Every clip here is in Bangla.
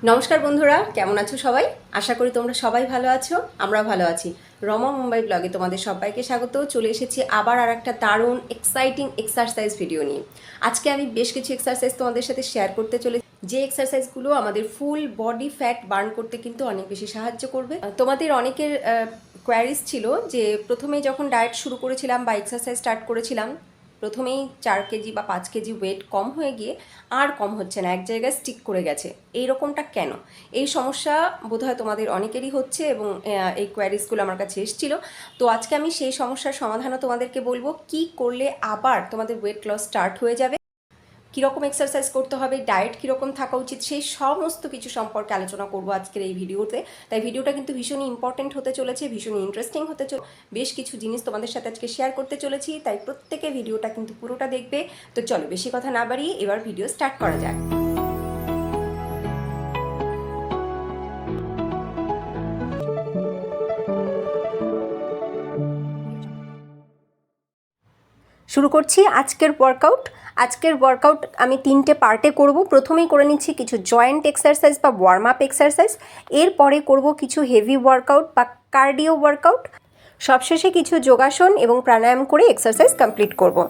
নমস্কার বন্ধুরা, কেমন আছো সবাই? আশা করি তোমরা সবাই ভালো আছো। আমরা ভালো আছি। রমা মুম্বাই ব্লগে তোমাদের সবাইকে স্বাগত। চলে এসেছি আবার আর একটা দারুণ এক্সাইটিং এক্সারসাইজ ভিডিও নিয়ে। আজকে আমি বেশ কিছু এক্সারসাইজ তোমাদের সাথে শেয়ার করতে চলেছি, যে এক্সারসাইজগুলো আমাদের ফুল বডি ফ্যাট বার্ন করতে কিন্তু অনেক বেশি সাহায্য করবে। তোমাদের অনেকের কোয়ারিজ ছিল যে প্রথমেই যখন ডায়েট শুরু করেছিলাম বা এক্সারসাইজ স্টার্ট করেছিলাম, প্রথমেই 4 কেজি বা 5 কেজি ওয়েট কম হয়ে গিয়ে আর কম হচ্ছে না, এক জায়গায় স্টিক করে গেছে। এই রকমটা কেন? এই সমস্যা বোধহয় তোমাদের অনেকেরই হচ্ছে এবং এই কোয়ারিজগুলো আমার কাছে এসেছিলো। তো আজকে আমি সেই সমস্যার সমাধানও তোমাদেরকে বলবো, কি করলে আবার তোমাদের ওয়েট লস স্টার্ট হয়ে যাবে, কীরকম এক্সারসাইজ করতে হবে, ডায়েট কীরকম থাকা উচিত, সেই সমস্ত কিছু সম্পর্কে আলোচনা করবো আজকের এই ভিডিওতে। তাই ভিডিওটা কিন্তু ভীষণই ইম্পর্টেন্ট হতে চলেছে, ভীষণই ইন্টারেস্টিং হতে বেশ কিছু জিনিস তোমাদের সাথে আজকে শেয়ার করতে চলেছি, তাই প্রত্যেকে ভিডিওটা কিন্তু পুরোটা দেখবে। তো চলো বেশি কথা না বাড়িয়ে এবার ভিডিও স্টার্ট করা যাক। শুরু করছি আজকের ওয়ার্কআউট। আজকের ওয়ার্কআউট আমি 3টে পার্টে করব। প্রথমেই করে নিচ্ছি কিছু জয়েন্ট এক্সারসাইজ বা ওয়ার্ম আপ এক্সারসাইজ, এরপরে করব কিছু হেভি ওয়ার্কআউট বা কার্ডিও ওয়ার্কআউট, সবশেষে কিছু যোগাসন এবং প্রাণায়াম করে এক্সারসাইজ কমপ্লিট করব।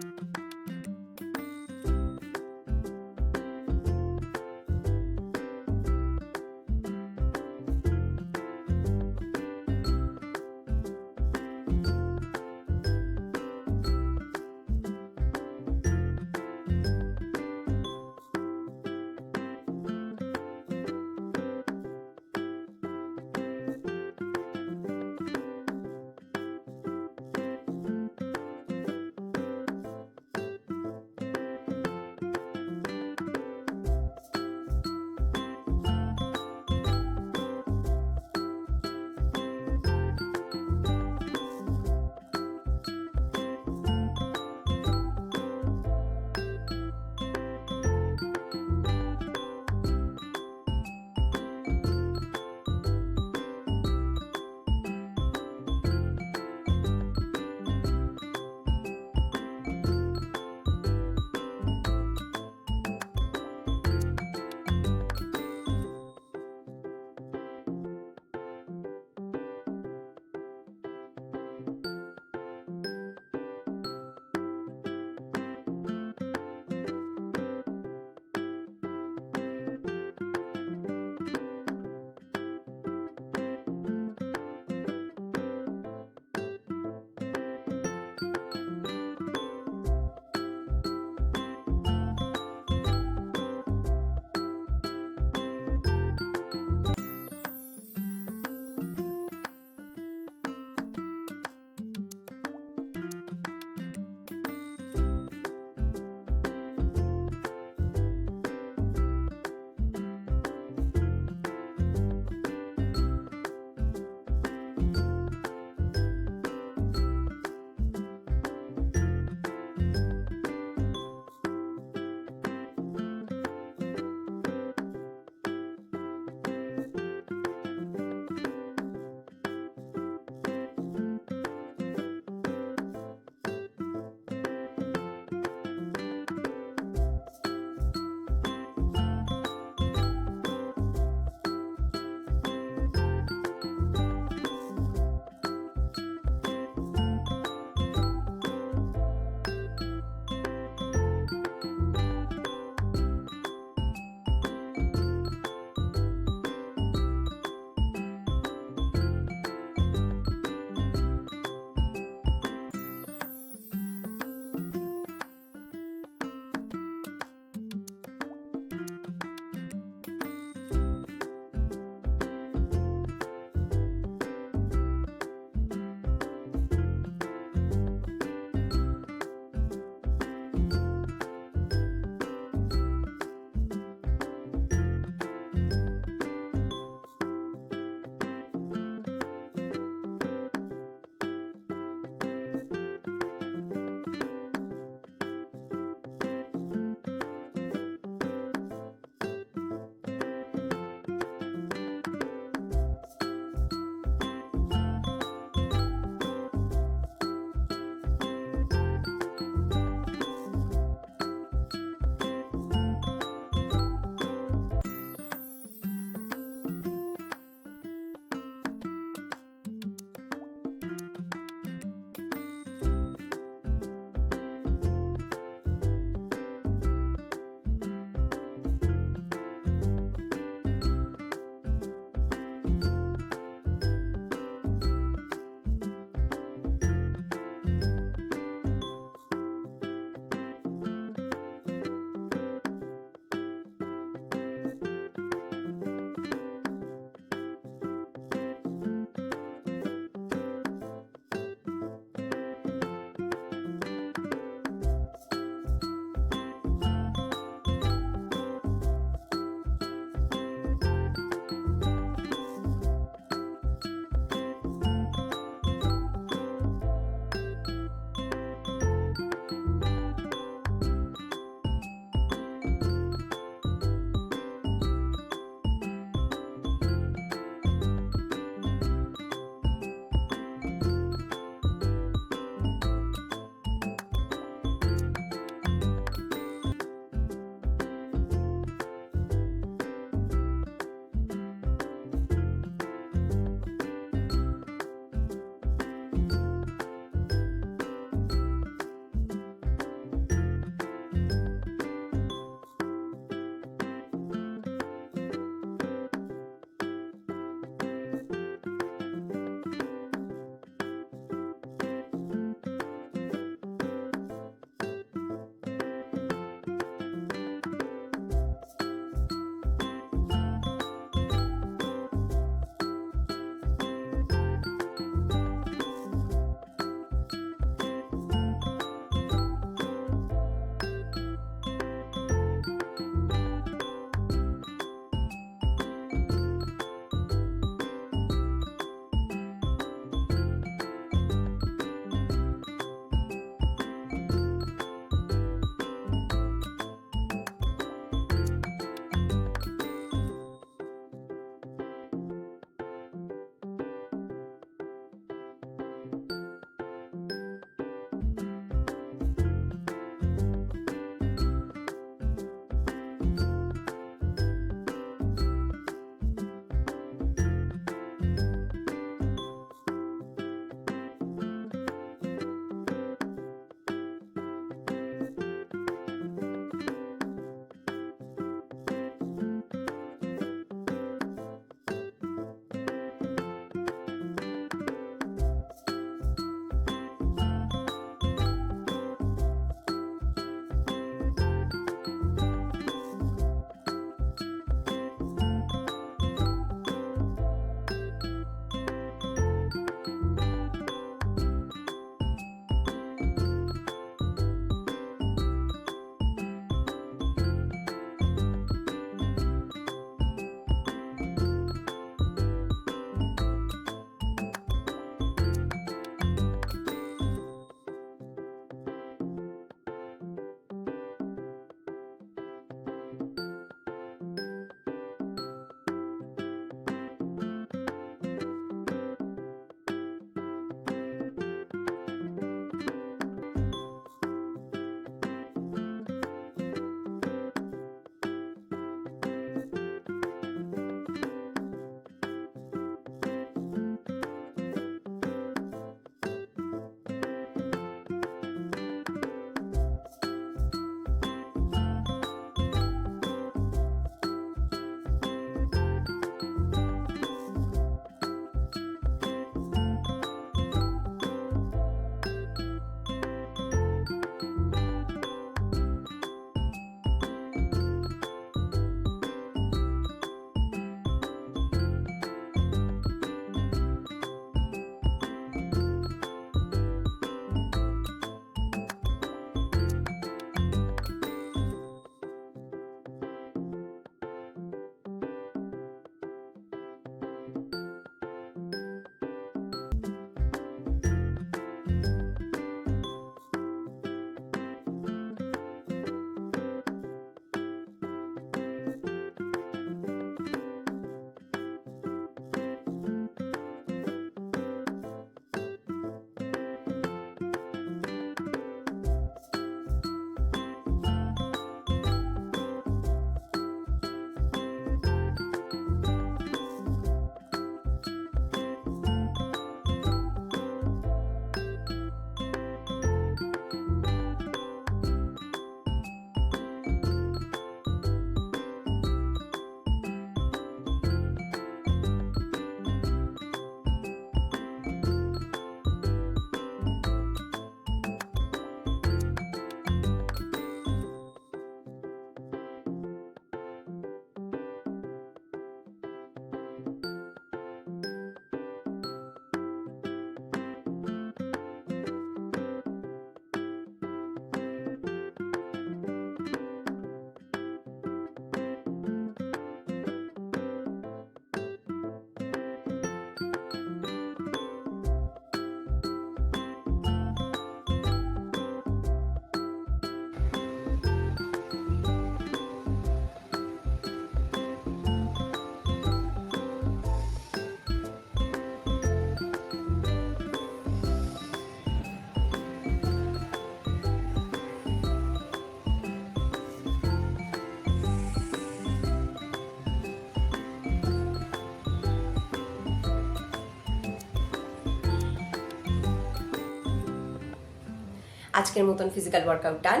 আজকের মতন ফিজিক্যাল ওয়ার্কআউট ডান।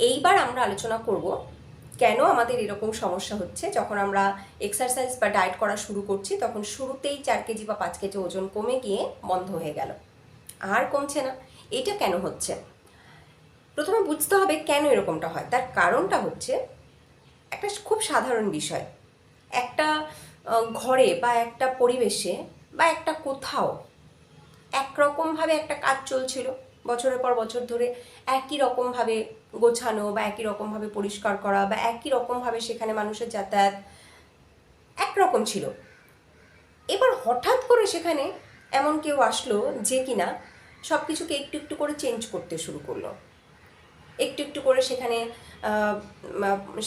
এইবার আমরা আলোচনা করব কেন আমাদের এরকম সমস্যা হচ্ছে। যখন আমরা এক্সারসাইজ বা ডায়েট করা শুরু করছি তখন শুরুতেই 4 কেজি বা 5 কেজি ওজন কমে গিয়ে বন্ধ হয়ে গেল, আর কমছে না। এটা কেন হচ্ছে? প্রথমে বুঝতে হবে কেন এরকমটা হয়। তার কারণটা হচ্ছে একটা খুব সাধারণ বিষয়। একটা ঘরে বা একটা পরিবেশে বা একটা কোথাও একরকমভাবে একটা কাজ চলছিল বছরের পর বছর ধরে, একই রকমভাবে গোছানো বা একই রকমভাবে পরিষ্কার করা বা একই রকমভাবে সেখানে মানুষের যাতায়াত একরকম ছিল। এবার হঠাৎ করে সেখানে এমন কেউ আসলো যে কিনা সব কিছুকে একটু একটু করে চেঞ্জ করতে শুরু করলো। একটু একটু করে সেখানে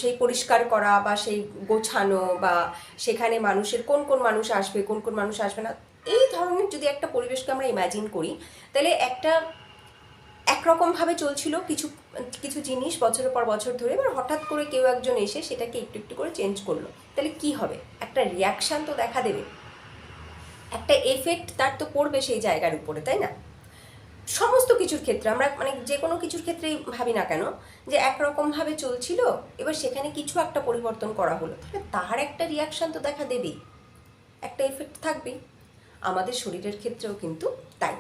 সেই পরিষ্কার করা বা সেই গোছানো বা সেখানে মানুষের কোন কোন মানুষ আসবে কোন কোন মানুষ আসবে না, এই ধরনের যদি একটা পরিবেশকে আমরা ইমাজিন করি তাহলে একটা একরকমভাবে চলছিল কিছু কিছু জিনিস বছরের পর বছর ধরে। এবার হঠাৎ করে কেউ একজন এসে সেটাকে একটু একটু করে চেঞ্জ করলো, তাহলে কি হবে? একটা রিয়াকশান তো দেখা দেবে, একটা এফেক্ট তার তো পড়বে সেই জায়গার উপরে, তাই না? সমস্ত কিছুর ক্ষেত্রে আমরা যে কোনো কিছুর ক্ষেত্রেই ভাবি না কেন যে একরকমভাবে চলছিল, এবার সেখানে কিছু একটা পরিবর্তন করা হলো, তাহলে তার একটা রিয়াকশান তো দেখা দেবেই, একটা এফেক্ট থাকবেই। আমাদের শরীরের ক্ষেত্রেও কিন্তু তাই।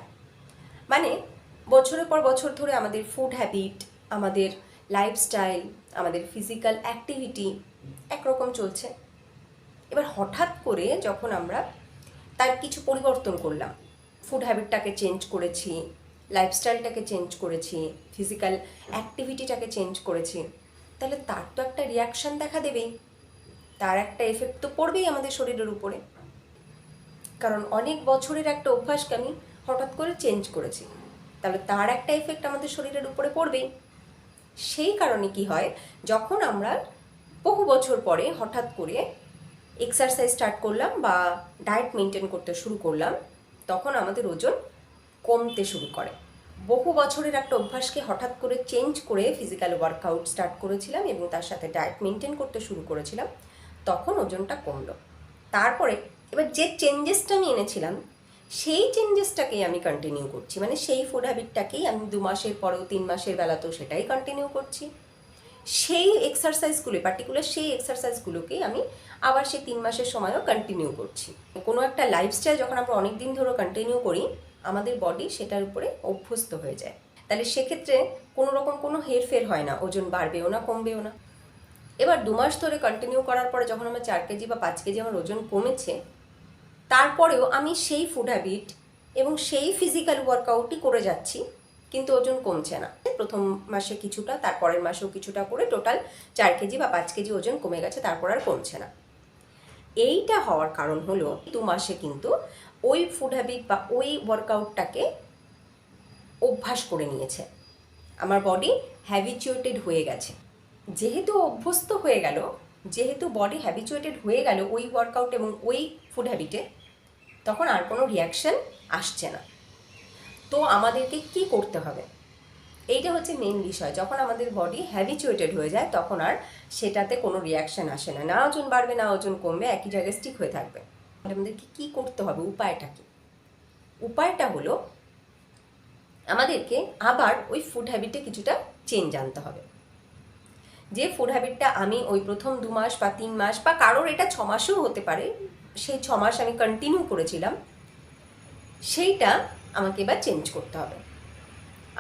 বছরের পর বছর ধরে আমাদের ফুড হ্যাবিট, আমাদের লাইফস্টাইল, আমাদের ফিজিক্যাল অ্যাক্টিভিটি একরকম চলছে। এবার হঠাৎ করে যখন আমরা তার কিছু পরিবর্তন করলাম, ফুড হ্যাবিটটাকে চেঞ্জ করেছি, লাইফস্টাইলটাকে চেঞ্জ করেছি, ফিজিক্যাল অ্যাক্টিভিটিটাকে চেঞ্জ করেছি, তাহলে তার তো একটা রিয়াকশান দেখা দেবেই, তার একটা এফেক্ট তো পড়বেই আমাদের শরীরের উপরে। কারণ অনেক বছরের একটা অভ্যাসকে আমি হঠাৎ করে চেঞ্জ করেছি, তাহলে তার একটা এফেক্ট আমাদের শরীরের উপরে পড়বেই। সেই কারণে কি হয়, যখন আমরা বহু বছর পরে হঠাৎ করে এক্সারসাইজ স্টার্ট করলাম বা ডায়েট মেনটেন করতে শুরু করলাম, তখন আমাদের ওজন কমতে শুরু করে। বহু বছরের একটা অভ্যাসকে হঠাৎ করে চেঞ্জ করে ফিজিক্যাল ওয়ার্কআউট স্টার্ট করেছিলাম এবং তার সাথে ডায়েট মেনটেন করতে শুরু করেছিলাম, তখন ওজনটা কমলো। তারপরে এবার যে চেঞ্জেসটা আমি এনেছিলাম সেই চেঞ্জেসটাকেই আমি কন্টিনিউ করছি, সেই ফুড হ্যাবিটটাকেই আমি 2 মাসের পরেও 3 মাসের বেলাতেও সেটাই কন্টিনিউ করছি। সেই এক্সারসাইজগুলো, পার্টিকুলার সেই এক্সারসাইজগুলোকেই আমি আবার সেই 3 মাসের সময়ও কন্টিনিউ করছি। কোনো একটা লাইফস্টাইল যখন আমরা অনেক দিন ধরে কন্টিনিউ করি, আমাদের বডি সেটার উপরে অভ্যস্ত হয়ে যায়। তাহলে সেক্ষেত্রে কোনো রকম কোনো হেরফের হয় না, ওজন বাড়বেও না কমবেও না। এবার 2 মাস ধরে কন্টিনিউ করার পরে যখন আমার 4 কেজি বা 5 কেজি আমার ওজন কমেছে, তারপরেও আমি সেই ফুড হ্যাবিট এবং সেই ফিজিক্যাল ওয়ার্কআউটই করে যাচ্ছি, কিন্তু ওজন কমছে না। প্রথম মাসে কিছুটা, তারপরের মাসেও কিছুটা করে টোটাল 4 কেজি বা 5 কেজি ওজন কমে গেছে, তারপর আর কমছে না। এইটা হওয়ার কারণ হলো 2 মাসে কিন্তু ওই ফুড হ্যাবিট বা ওই ওয়ার্কআউটটাকে অভ্যাস করে নিয়েছে, আমার বডি হ্যাবিচুয়েটেড হয়ে গেছে। যেহেতু অভ্যস্ত হয়ে গেল, যেহেতু বডি হ্যাবিচুয়েটেড হয়ে গেল ওই ওয়ার্কআউট এবং ওই ফুড হ্যাবিটে, তখন আর কোনো রিয়াকশান আসছে না। তো আমাদেরকে কি করতে হবে? এইটা হচ্ছে মেন বিষয়। যখন আমাদের বডি হ্যাবিচুয়েটেড হয়ে যায় তখন আর সেটাতে কোনো রিয়াকশান আসে না, না ওজন বাড়বে না ওজন কমবে, একই জায়গায় স্টিক হয়ে থাকবে। আমাদেরকে কি করতে হবে? উপায়টা কি? উপায়টা হলো আমাদেরকে আবার ওই ফুড হ্যাবিটে কিছুটা চেঞ্জ আনতে হবে। যে ফুড হ্যাবিটটা আমি ওই প্রথম 2 মাস বা 3 মাস বা কারোর এটা 6 মাসেও হতে পারে, সেই 6 মাস আমি কন্টিনিউ করেছিলাম, সেইটা আমাকে এবার চেঞ্জ করতে হবে।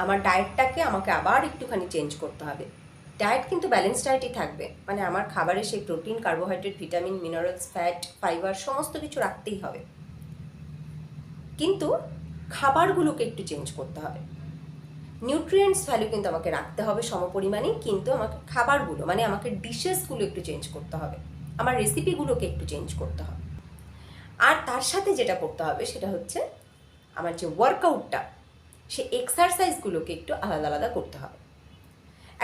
আমার ডায়েটটাকে আমাকে আবার একটুখানি চেঞ্জ করতে হবে। ডায়েট কিন্তু ব্যালেন্স ডায়েটই থাকবে, আমার খাবারে সেই protein, carbohydrate, vitamin, minerals, fat, fibre সমস্ত কিছু রাখতেই হবে, কিন্তু খাবারগুলোকে একটু চেঞ্জ করতে হবে। নিউট্রিয়েন্টস ভ্যালু কিন্তু আমাকে রাখতে হবে সমপরিমাণে, কিন্তু আমাকে খাবারগুলো আমাকে ডিশেসগুলো একটু চেঞ্জ করতে হবে, আমার রেসিপিগুলোকে একটু চেঞ্জ করতে হবে। আর তার সাথে যেটা করতে হবে সেটা হচ্ছে আমার যে ওয়ার্কআউটটা, সে এক্সারসাইজগুলোকে একটু আলাদা আলাদা করতে হবে।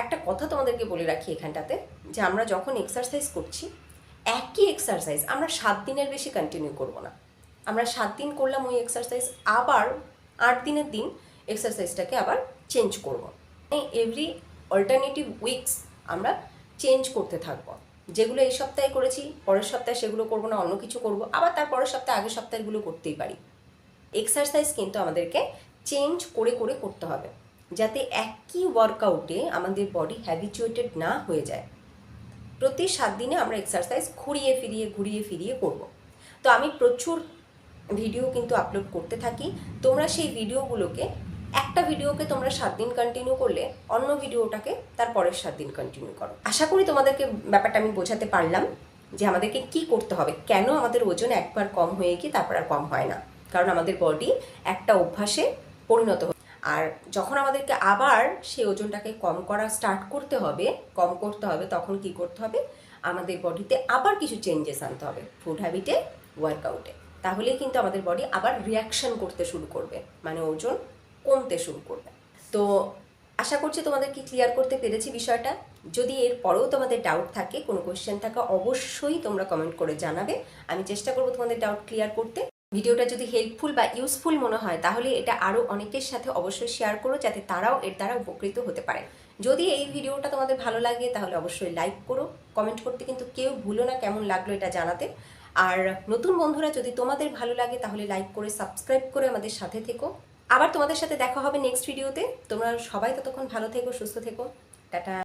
একটা কথা তোমাদেরকে বলে রাখি এখানটাতে, যে আমরা যখন এক্সারসাইজ করছি, একই এক্সারসাইজ আমরা 7 দিনের বেশি কন্টিনিউ করব না। আমরা 7 দিন করলাম ওই এক্সারসাইজ, আবার 8 দিনের দিন এক্সারসাইজটাকে আবার চেঞ্জ করব। এভরি অল্টারনেটিভ উইকস আমরা চেঞ্জ করতে থাকবো। যেগুলো এই সপ্তাহে করেছি পরের সপ্তাহে সেগুলো করব না, অন্য কিছু করব, আবার তার পরের সপ্তাহে আগের সপ্তাহগুলো করতেই পারি। এক্সারসাইজ কিন্তু আমাদেরকে চেঞ্জ করে করে করতে হবে। যাতে একই ওয়ার্কআউটে আমাদের বডি হ্যাবিচুয়েটেড না হয়ে যায়। প্রতি 7 দিনে আমরা এক্সারসাইজ ঘুরিয়ে ফিরিয়ে করব। তো আমি প্রচুর ভিডিও কিন্তু আপলোড করতে থাকি। তোমরা সেই ভিডিওগুলোকে, একটা ভিডিওকে তোমরা 7 দিন কন্টিনিউ করলে অন্য ভিডিওটাকে তার পরের 7 দিন কন্টিনিউ করো। আশা করি তোমাদেরকে ব্যাপারটা আমি বোঝাতে পারলাম যে আমাদেরকে কি করতে হবে, কেন আমাদের ওজন একবার কম হয়ে গিয়ে তারপর আর কম হয় না। কারণ আমাদের বডি একটা অভ্যাসে পরিণত হয়। আর যখন আমাদেরকে আবার সেই ওজনটাকে কম করতে হবে, তখন কি করতে হবে, আমাদের বডিতে আবার কিছু চেঞ্জেস আনতে হবে, ফুড হ্যাবিটে, ওয়ার্কআউটে। তাহলেই কিন্তু আমাদের বডি আবার রিয়াকশন করতে শুরু করবে, মানে ওজন কমতে শুরু করবে। তো আশা করছি তোমাদের কি ক্লিয়ার করতে পেরেছি বিষয়টা। যদি এর পরেও তোমাদের ডাউট থাকে, কোনো কোয়েশ্চেন থাকে, অবশ্যই তোমরা কমেন্ট করে জানাবে। আমি চেষ্টা করবো তোমাদের ডাউট ক্লিয়ার করতে। ভিডিওটা যদি হেল্পফুল বা ইউজফুল মনে হয় তাহলে এটা আরও অনেকের সাথে অবশ্যই শেয়ার করো, যাতে তারাও এর দ্বারা উপকৃত হতে পারে। যদি এই ভিডিওটা তোমাদের ভালো লাগে তাহলে অবশ্যই লাইক করো, কমেন্ট করতে কিন্তু কেউ ভুলো না কেমন লাগলো এটা জানাতে। আর নতুন বন্ধুরা যদি তোমাদের ভালো লাগে তাহলে লাইক করে সাবস্ক্রাইব করে আমাদের সাথে থেকো। আবার তোমাদের সাথে দেখা হবে নেক্সট ভিডিওতে। তোমরা সবাই ততক্ষণ ভালো থেকো, সুস্থ থেকো। টাটা।